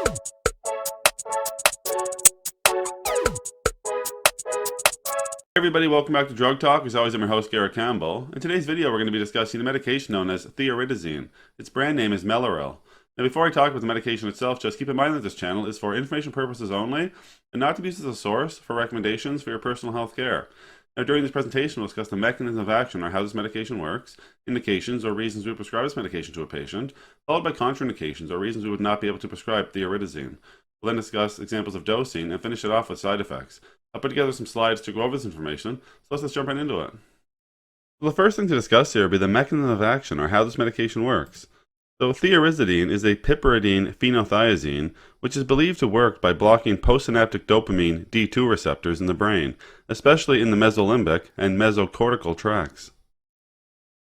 Hey everybody, welcome back to Drug Talk. As always, I'm your host, Garrett Campbell. In today's video, we're going to be discussing a medication known as thioridazine. Its brand name is Mellaril. Now, before I talk about the medication itself, just keep in mind that this channel is for information purposes only and not to be used as a source for recommendations for your personal health care. Now, during this presentation, we'll discuss the mechanism of action or how this medication works, indications or reasons we would prescribe this medication to a patient, followed by contraindications or reasons we would not be able to prescribe thioridazine. We'll then discuss examples of dosing and finish it off with side effects. I'll put together some slides to go over this information, so let's jump right into it. Well, the first thing to discuss here will be the mechanism of action, or how this medication works. So thioridazine is a piperidine phenothiazine, which is believed to work by blocking postsynaptic dopamine D2 receptors in the brain, especially in the mesolimbic and mesocortical tracts.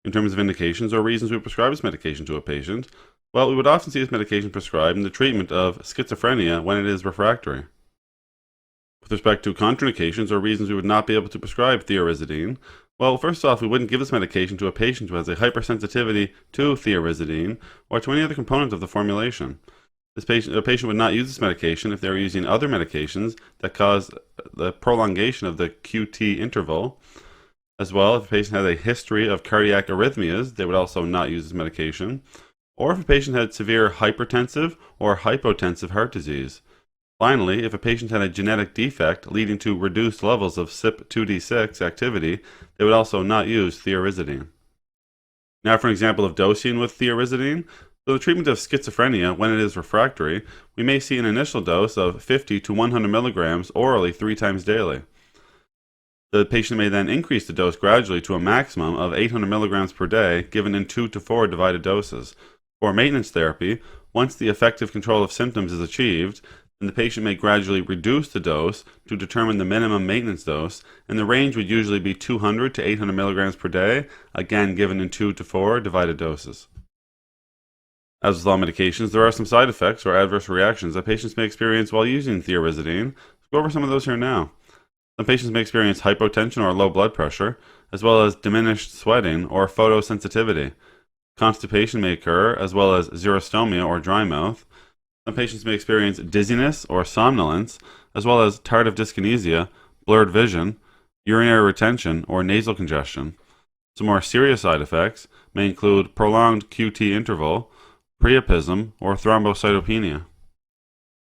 In terms of indications or reasons we prescribe this medication to a patient, well, we would often see this medication prescribed in the treatment of schizophrenia when it is refractory. With respect to contraindications or reasons we would not be able to prescribe thioridazine, well, first off, we wouldn't give this medication to a patient who has a hypersensitivity to thioridazine or to any other component of the formulation. A patient would not use this medication if they were using other medications that cause the prolongation of the QT interval. As well, if a patient had a history of cardiac arrhythmias, they would also not use this medication. Or if a patient had severe hypertensive or hypotensive heart disease. Finally, if a patient had a genetic defect leading to reduced levels of CYP2D6 activity, they would also not use thioridazine. Now for an example of dosing with thioridazine. So the treatment of schizophrenia, when it is refractory, we may see an initial dose of 50 to 100 milligrams orally 3 times daily. The patient may then increase the dose gradually to a maximum of 800 milligrams per day, given in 2 to 4 divided doses. For maintenance therapy, once the effective control of symptoms is achieved, and the patient may gradually reduce the dose to determine the minimum maintenance dose, and the range would usually be 200 to 800 milligrams per day, again given in 2 to 4 divided doses. As with all medications, there are some side effects or adverse reactions that patients may experience while using thioridazine. Let's go over some of those here now. Some patients may experience hypotension or low blood pressure, as well as diminished sweating or photosensitivity. Constipation may occur, as well as xerostomia or dry mouth. Some patients may experience dizziness or somnolence, as well as tardive dyskinesia, blurred vision, urinary retention, or nasal congestion. Some more serious side effects may include prolonged QT interval, priapism, or thrombocytopenia.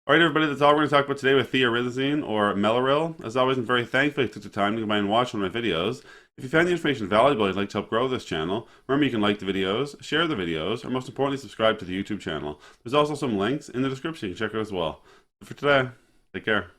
Alright everybody, that's all we're going to talk about today with thioridazine or Mellaril. As always, I'm very thankful you took the time to come by and watch one of my videos. If you found the information valuable and you'd like to help grow this channel, remember you can like the videos, share the videos, or most importantly, subscribe to the YouTube channel. There's also some links in the description. You can check it out as well. But for today, take care.